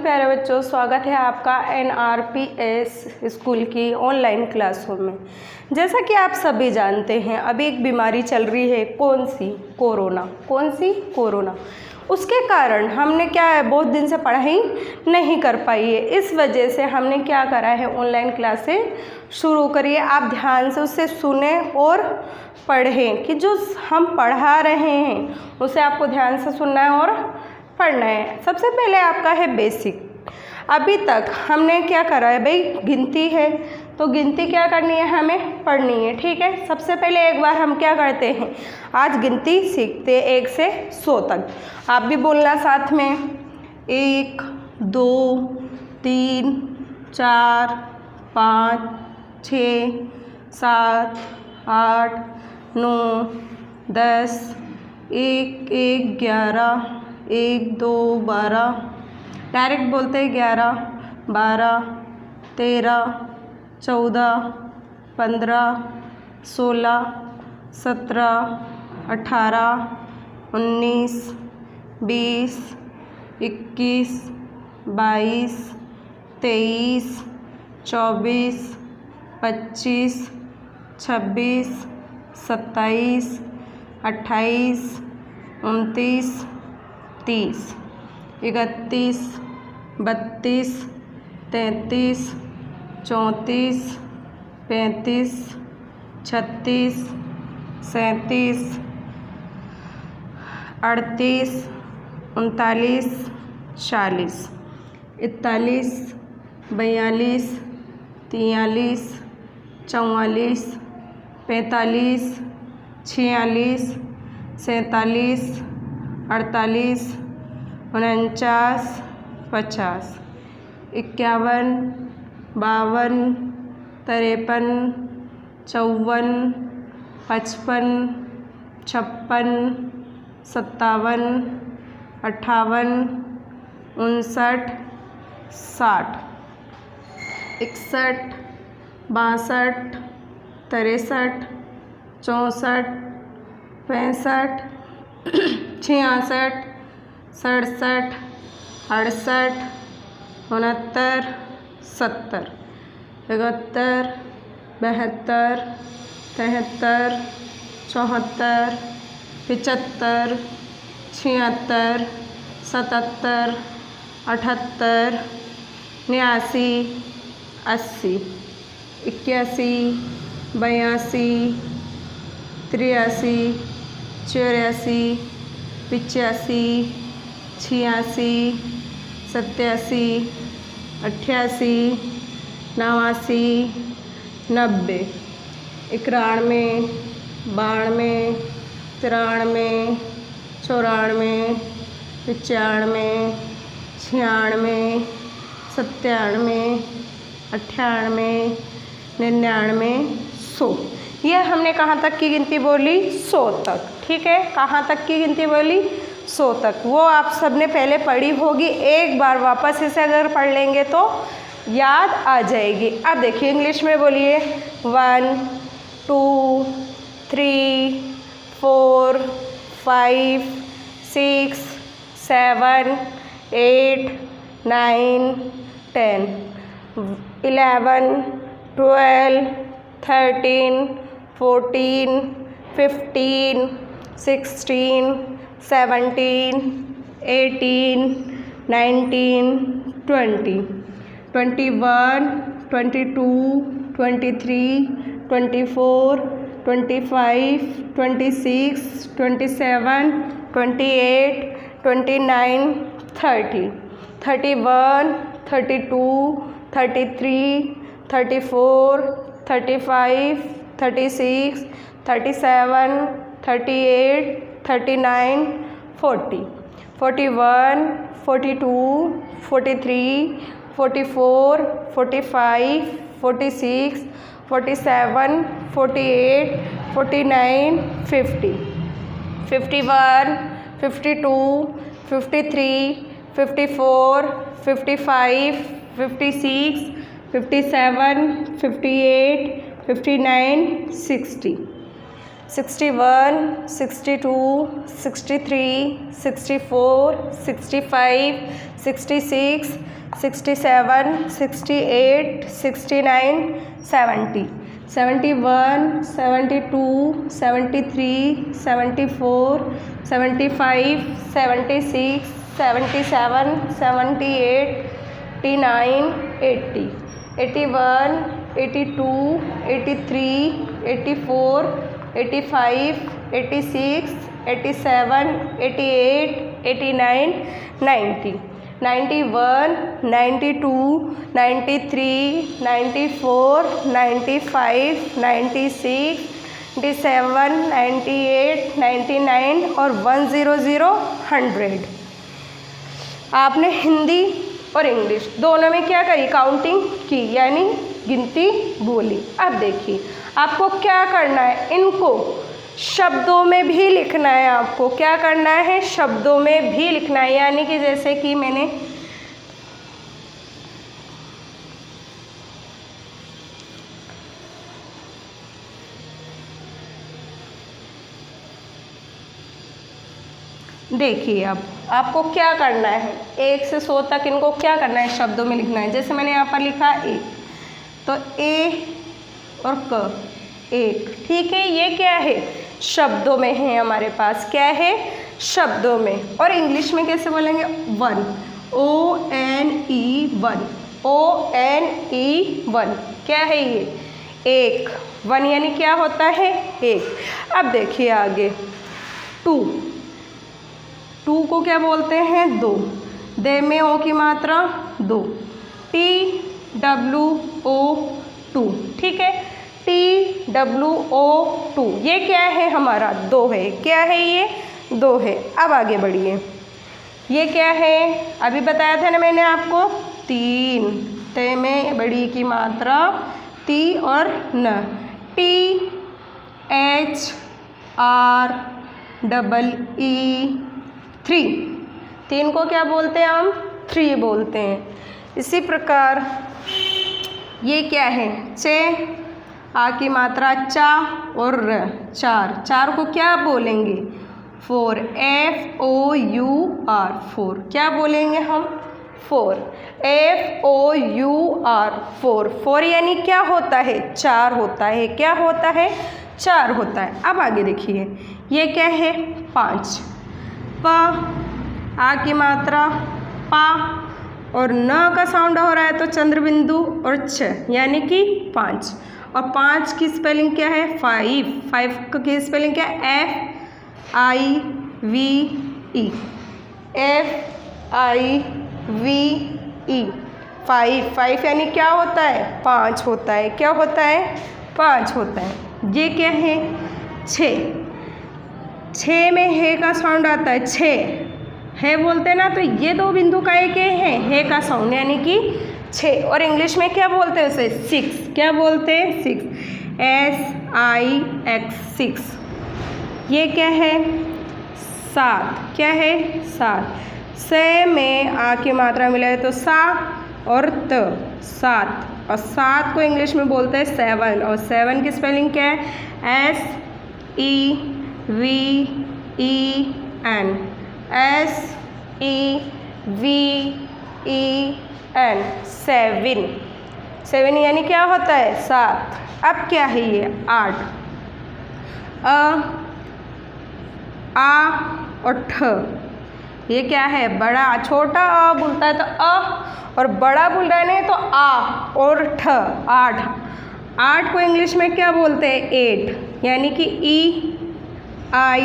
प्यारे बच्चों, स्वागत है आपका NRPS स्कूल की ऑनलाइन क्लासरूम में। जैसा कि आप सभी जानते हैं, अभी एक बीमारी चल रही है। कौन सी? कोरोना। उसके कारण हमने क्या है, बहुत दिन से पढ़ाई नहीं कर पाई है। इस वजह से हमने क्या करा है, ऑनलाइन क्लासेस शुरू करिए। आप ध्यान से उसे सुने और पढ़ें कि जो हम पढ़ा रहे हैं उसे आपको ध्यान से सुनना है और पढ़ना है। सबसे पहले आपका है बेसिक। अभी तक हमने क्या करा है भाई, गिनती है तो गिनती क्या करनी है, हमें पढ़नी है। ठीक है, सबसे पहले एक बार हम क्या करते हैं, आज गिनती सीखते 1 से 100 तक। आप भी बोलना साथ में, 1 2 3 4 5 6 7 8 9 10 1 1 11 1 2 12, डायरेक्ट बोलते हैं 11 12 13 14 15 16 17 18 19 20 21 22 23 24 25 26 27 28 29 30 31 32 33 34 35 36 37 38 39 40 41 42 43 44 45 46 47 48 49 50 51 52 53 54 55 56 57 58 59 60 61 62 63 64 65 66 67 68 69 70 71 72 73 74 75 76 77 78 89 80 81 82 83 84 85 86 87 88 89 90 91 92 93 94 95 96 97 98 99 100। यह हमने कहाँ तक की गिनती बोली? 100 तक। ठीक है, कहाँ तक की गिनती बोली? 100 तक। वो आप सबने पहले पढ़ी होगी, एक बार वापस इसे अगर पढ़ लेंगे तो याद आ जाएगी। अब देखिए, इंग्लिश में बोलिए 1 2 3 4 5 6 7 8 9 10 11 12 13 14 15 16 17 18 19 20 21 22 23 24 25 26 27 28 29 30 31 32 33 34 35 36 37 38 39 40 41 42 43 44 45 46 47 48 49 50 51 52 53 54 55 56 57 58 59 60 61, 62, 63, 64, 65, 66, 67, 68, 69, 70, 71, 72, 73, 74, 75, 76, 77, 78, 89, 80, 81, 82, 83, 84, 85, 86, 87, 88, 89, 90, 91, 92, 93, 94, 95, 96, 97, 98, 99 और 100, 100। आपने हिंदी और इंग्लिश दोनों में क्या करी? काउंटिंग की, यानी गिनती बोली। अब देखिए आपको क्या करना है, इनको शब्दों में भी लिखना है। आपको क्या करना है? शब्दों में भी लिखना है, यानी कि जैसे कि मैंने देखिए अब आपको क्या करना है, 1 से 100 तक इनको क्या करना है? शब्दों में लिखना है। जैसे मैंने यहाँ पर लिखा ए, तो ए और क, एक, ठीक है। ये क्या है? शब्दों में है हमारे पास। क्या है? शब्दों में। और इंग्लिश में कैसे बोलेंगे? 1, ONE 1, ONE 1। क्या है ये? एक। 1 यानी क्या होता है? एक। अब देखिए आगे 2, 2 को क्या बोलते हैं? 2। दे में ओ की मात्रा 2, TWO2, ठीक है। TWO2, ये क्या है? हमारा 2 है। क्या है ये? 2 है। अब आगे बढ़िए, ये क्या है? अभी बताया था ना मैंने आपको, 3। ते में बड़ी की मात्रा ती और न, THREE 3। 3 को क्या बोलते हैं हम? 3 बोलते हैं। इसी प्रकार ये क्या है? चे, आ की मात्रा चा और र, 4। 4 को क्या बोलेंगे? 4, FOUR 4। क्या बोलेंगे हम? 4, FOUR 4। 4 यानी क्या होता है? 4 होता है। क्या होता है? 4 होता है। अब आगे देखिए, ये क्या है? 5। प, आ की मात्रा पा और न का साउंड हो रहा है तो चंद्रबिंदु और छ, यानी कि 5। और 5 की स्पेलिंग क्या है? 5। 5 की स्पेलिंग क्या है? FIVE, FIVE 5। 5 यानी क्या होता है? 5 होता है। क्या होता है? 5 होता है। ये क्या है? 6। 6 में हे का साउंड आता है, 6 है बोलते हैं ना, तो ये 2 बिंदु का एक है, हे का साउंड, यानी कि 6। और इंग्लिश में क्या बोलते हैं उसे? 6। क्या बोलते हैं? 6, SIX 6। ये क्या है? 7। क्या है? 7। से में आ की मात्रा मिला है तो सा और त, 7। और 7 को इंग्लिश में बोलते हैं 7। और 7 की स्पेलिंग क्या है? SEVEN, SEVEN 7। 7 यानी क्या होता है? 7। अब क्या है ये? 8। आ और ठ, ये क्या है? बड़ा, छोटा अ बोलता है तो अ, और बड़ा बोल रहे हैं तो आ और ठ, 8। 8 को इंग्लिश में क्या बोलते हैं? 8, यानी कि EIGHT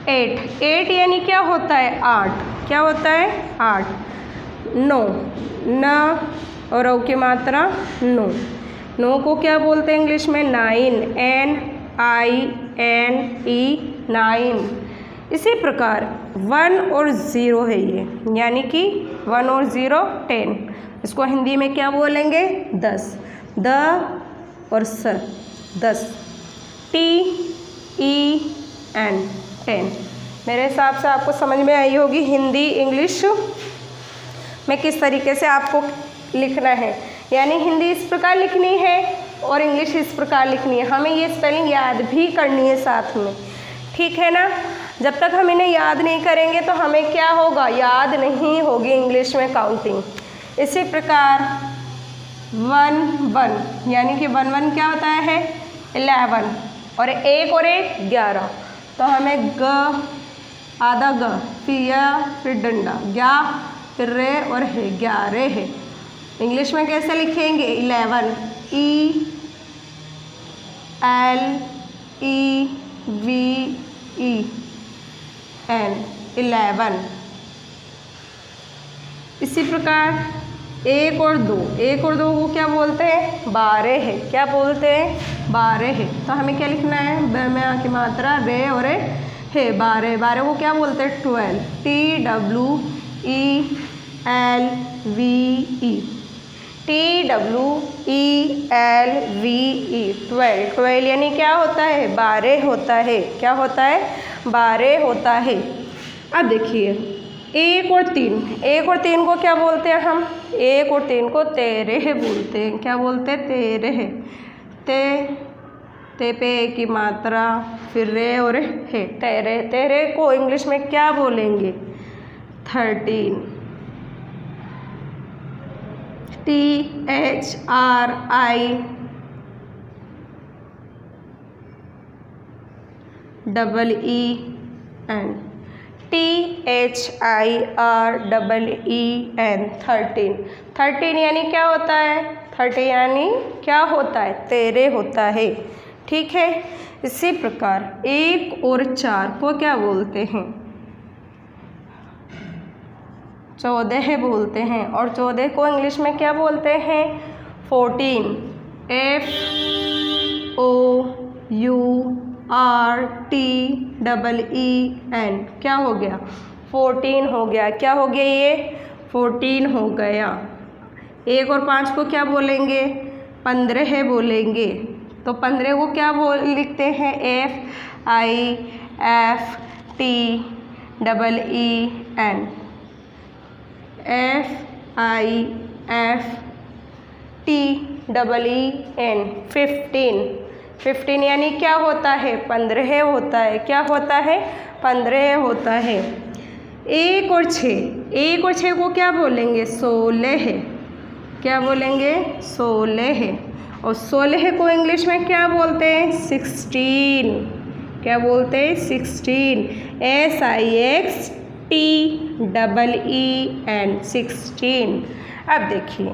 8। 8 यानी क्या होता है? 8। क्या होता है? 8। 9, न और औ की मात्रा 9। 9 को क्या बोलते हैं इंग्लिश में? 9, NINE 9। इसी प्रकार 1 और 0 है ये, यानी कि 1 और 0 10। इसको हिंदी में क्या बोलेंगे? 10। द और स, 10। TEN 10। मेरे हिसाब से आपको समझ में आई होगी हिंदी इंग्लिश में किस तरीके से आपको लिखना है। यानी हिंदी इस प्रकार लिखनी है और इंग्लिश इस प्रकार लिखनी है, हमें ये स्पेलिंग याद भी करनी है साथ में, ठीक है ना। जब तक हम इन्हें याद नहीं करेंगे तो हमें क्या होगा, याद नहीं होगी इंग्लिश में काउंटिंग। इसी प्रकार 1 1 यानी कि 1 1 क्या होता है 11 और 1 और 1 11, तो हमें ग आधा ग फिर या फिर डंडा ग्या फिर रे और है 11 है। इंग्लिश में कैसे लिखेंगे 11 E L E V E N 11। इसी प्रकार 1 और 2 को क्या बोलते हैं 12 है, क्या बोलते हैं 12 है। तो हमें क्या लिखना है ब में आ की मात्रा रे और है 12 को क्या बोलते हैं 12 TWELVE 12 यानी क्या होता है 12 होता है, क्या होता है 12 होता है। अब देखिए 1 और 3 को क्या बोलते हैं हम 1 और 3 को 13 बोलते हैं, क्या बोलते हैं 13 ते पे की मात्रा फिर रे और है 13 को इंग्लिश में क्या बोलेंगे 13 THIREEN 13 यानी क्या होता है 30 यानी क्या होता है 13 होता है, ठीक है। इसी प्रकार 1 और 4 को क्या बोलते हैं 14 बोलते हैं, और 14 को इंग्लिश में क्या बोलते हैं 14 FOURTEEN क्या हो गया 14 हो गया, क्या हो गया ये 14 हो गया। 1 और 5 को क्या बोलेंगे 15 बोलेंगे, तो 15 को क्या लिखते हैं FIFTEEN 15 यानी क्या होता है 15 होता है, क्या होता है 15 होता है। 1 और 6 को क्या बोलेंगे 16 क्या बोलेंगे 16 और 16 को इंग्लिश में क्या बोलते हैं 16, क्या बोलते हैं 16 SIXTEEN 16। अब देखिए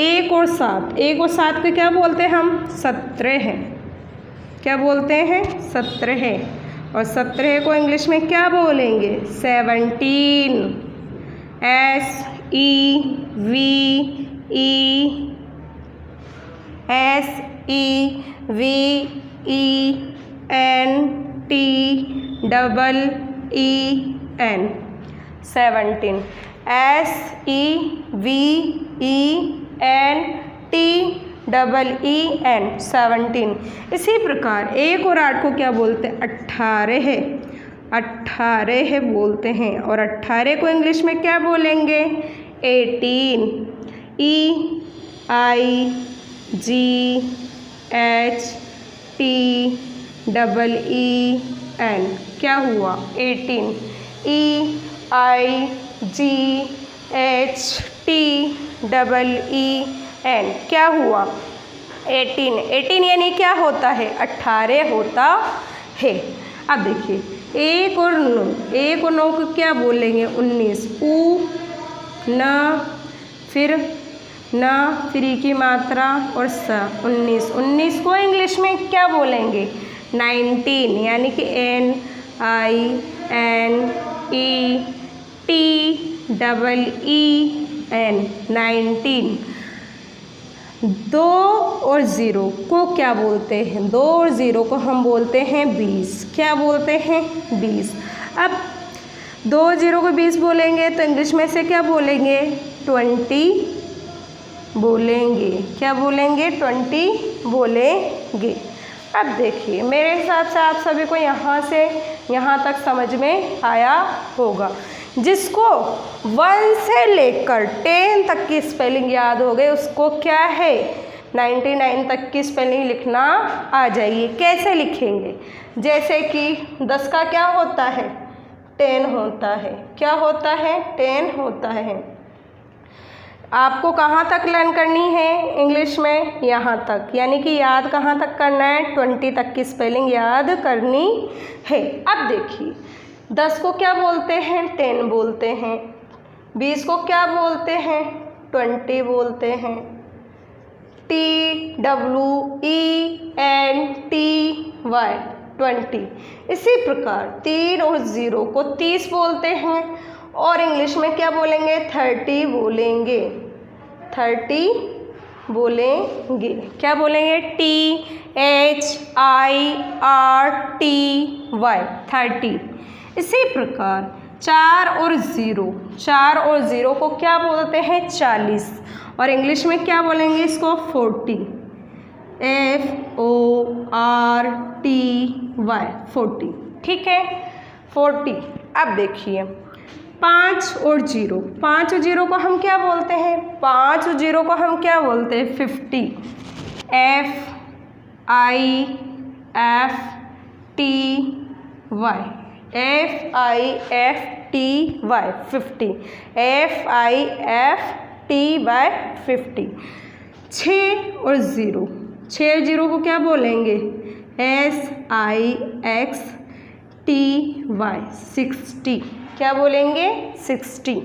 1 और 7 को क्या बोलते हैं हम 17, क्या बोलते हैं 17, और 17 को इंग्लिश में क्या बोलेंगे 17 17। इसी प्रकार 1 और 8 को क्या बोलते हैं 18 बोलते हैं, और 18 को इंग्लिश में क्या बोलेंगे 18 EIGHTEEN क्या हुआ 18 EIGHTEEN क्या हुआ 18 यानी क्या होता है 18 होता है। अब देखिए 1 और 9 को क्या बोलेंगे 19 फिर ई की मात्रा और स 19 को इंग्लिश में क्या बोलेंगे 19 यानी कि NINETEEN 19। 2 और 0 को क्या बोलते हैं 2 और 0 को हम बोलते हैं 20, क्या बोलते हैं 20। अब 2 और 0 को 20 बोलेंगे तो इंग्लिश में से क्या बोलेंगे 20 बोलेंगे, क्या बोलेंगे 20 बोलेंगे। अब देखिए मेरे हिसाब से आप सभी को यहाँ से यहाँ तक समझ में आया होगा। जिसको 1 से लेकर 10 तक की स्पेलिंग याद हो गई उसको क्या है 99 तक की स्पेलिंग लिखना आ जाइए। कैसे लिखेंगे? जैसे कि 10 का क्या होता है? 10 होता है। क्या होता है? 10 होता है। आपको कहाँ तक लर्न करनी है इंग्लिश में? यहाँ तक, यानी कि याद कहाँ तक करना है? 20 तक की स्पेलिंग याद करनी है। अब देखिए 10 को क्या बोलते हैं? 10 बोलते हैं। 20 को क्या बोलते हैं? 20 बोलते हैं। TWENTY 20। इसी प्रकार 3 और 0 को 30 बोलते हैं और इंग्लिश में क्या बोलेंगे? 30 बोलेंगे। 30 बोलेंगे। क्या बोलेंगे? THIRTY 30। इसी प्रकार 4 और 0 को क्या बोलते हैं? 40 और इंग्लिश में क्या बोलेंगे इसको? 40। FORTY 40। ठीक है, 40। अब देखिए 5 और 0 को हम क्या बोलते हैं? 5 और 0 को हम क्या बोलते हैं? 50। FIFTY 50। 6 और 0 को क्या बोलेंगे? SIXTY 60। क्या बोलेंगे? 60।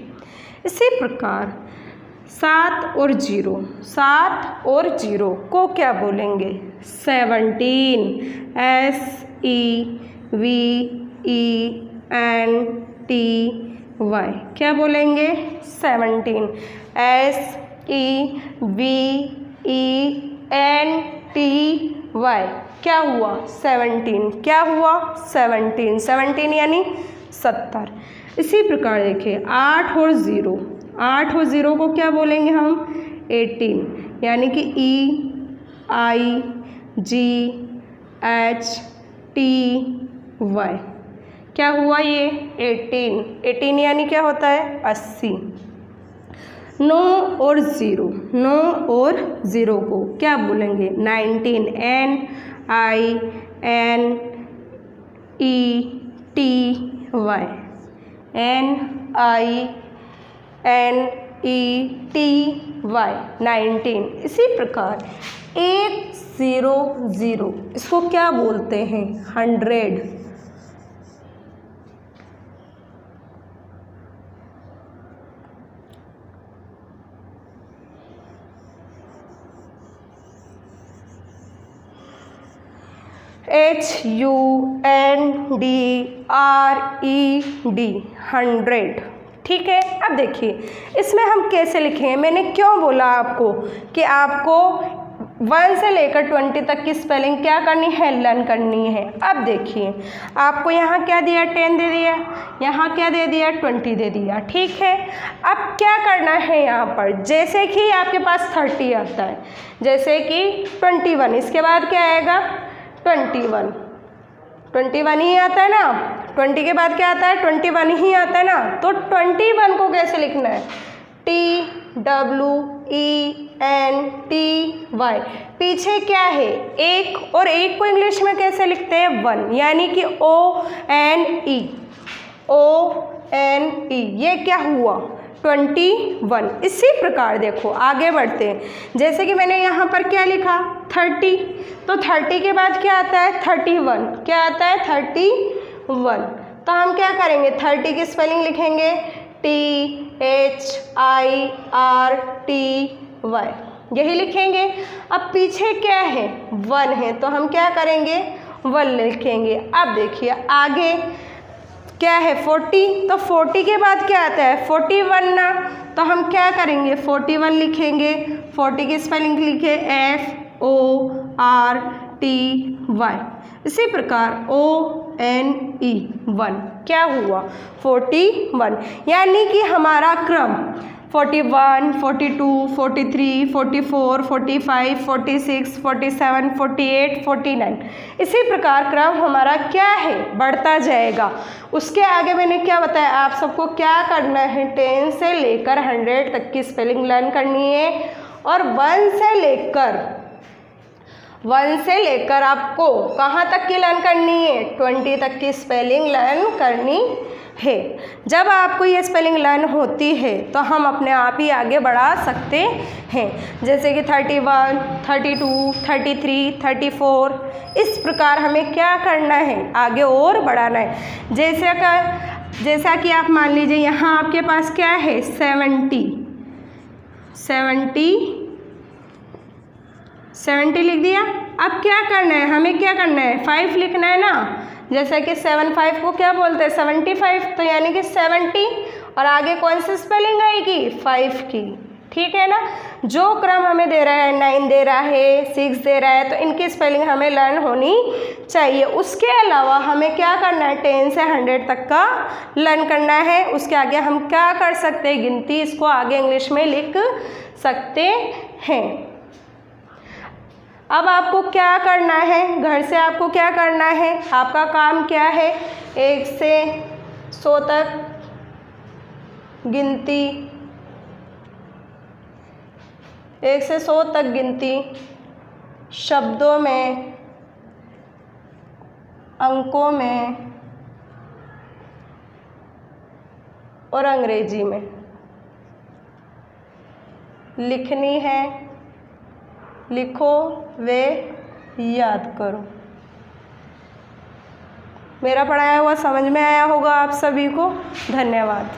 इसी प्रकार 7 और 0 को क्या बोलेंगे? 17। SEVENTY। क्या बोलेंगे? 17। SEVENTY। क्या हुआ? 17। क्या हुआ? 17 यानी 70। इसी प्रकार देखिए 8 और 0 को क्या बोलेंगे हम? 18, यानी कि EIGHTY। क्या हुआ ये? 18 यानी क्या होता है? 80। 9 और 0 को क्या बोलेंगे? 19। NINETY 19। इसी प्रकार 100 इसको क्या बोलते हैं? 100। HUNDRED 100। ठीक है, अब देखिए इसमें हम कैसे लिखेंगे? मैंने क्यों बोला आपको कि आपको 1 से लेकर 20 तक की स्पेलिंग क्या करनी है? लर्न करनी है। अब देखिए आपको यहाँ क्या दिया? 10 दे दिया, यहाँ क्या दे दिया? 20 दे दिया। ठीक है, अब क्या करना है यहाँ पर? जैसे कि आपके पास 30 आता है, जैसे कि 21, इसके बाद क्या आएगा? 21 ही आता है ना। 20 के बाद क्या आता है? 21 ही आता है ना। तो 21 को कैसे लिखना है? TWENTY। पीछे क्या है? 1, और 1 को इंग्लिश में कैसे लिखते हैं? 1, यानी कि ONE। ये क्या हुआ? 21। इसी प्रकार देखो आगे बढ़ते हैं। जैसे कि मैंने यहाँ पर क्या लिखा? 30, तो 30 के बाद क्या आता है? 31। क्या आता है? 31। तो हम क्या करेंगे? 30 की स्पेलिंग लिखेंगे THIRTY, यही लिखेंगे। अब पीछे क्या है? 1 है, तो हम क्या करेंगे? 1 लिखेंगे। अब देखिए आगे क्या है? 40, तो 40 के बाद क्या आता है? 41 ना, तो हम क्या करेंगे? 41 लिखेंगे। 40 की स्पेलिंग लिखे FORTY। इसी प्रकार ONE 1। क्या हुआ? 41, यानी कि हमारा क्रम 41, 42, 43, 44, 45, 46, 47, 48, 49, इसी प्रकार क्रम हमारा क्या है? बढ़ता जाएगा। उसके आगे मैंने क्या बताया? आप सबको क्या करना है? 10 से लेकर 100 तक की स्पेलिंग लर्न करनी है और 1 से लेकर आपको कहाँ तक की लर्न करनी है, 20 तक की स्पेलिंग लर्न करनी है। जब आपको ये स्पेलिंग लर्न होती है तो हम अपने आप ही आगे बढ़ा सकते हैं, जैसे कि 31, 32, 33, 34, इस प्रकार हमें क्या करना है, आगे और बढ़ाना है। जैसा कि आप मान लीजिए यहाँ आपके पास क्या है, 70 लिख दिया। अब क्या करना है, हमें क्या करना है, 5 लिखना है ना। जैसा कि 75 को क्या बोलते हैं, 75, तो यानी कि 70 और आगे कौन सी स्पेलिंग आएगी, 5 की, ठीक है ना। जो क्रम हमें दे रहा है, 9 दे रहा है, 6 दे रहा है, तो इनकी स्पेलिंग हमें लर्न होनी चाहिए। उसके अलावा हमें क्या करना है, 10 से 100 तक का लर्न करना है। उसके आगे हम क्या कर सकते हैं, गिनती, इसको आगे इंग्लिश में लिख सकते हैं। अब आपको क्या करना है, घर से आपको क्या करना है, आपका काम क्या है, 1 से 100 तक गिनती, 1 से 100 तक गिनती शब्दों में, अंकों में और अंग्रेजी में लिखनी है। लिखो वे याद करो। मेरा पढ़ाया हुआ समझ में आया होगा आप सभी को। धन्यवाद।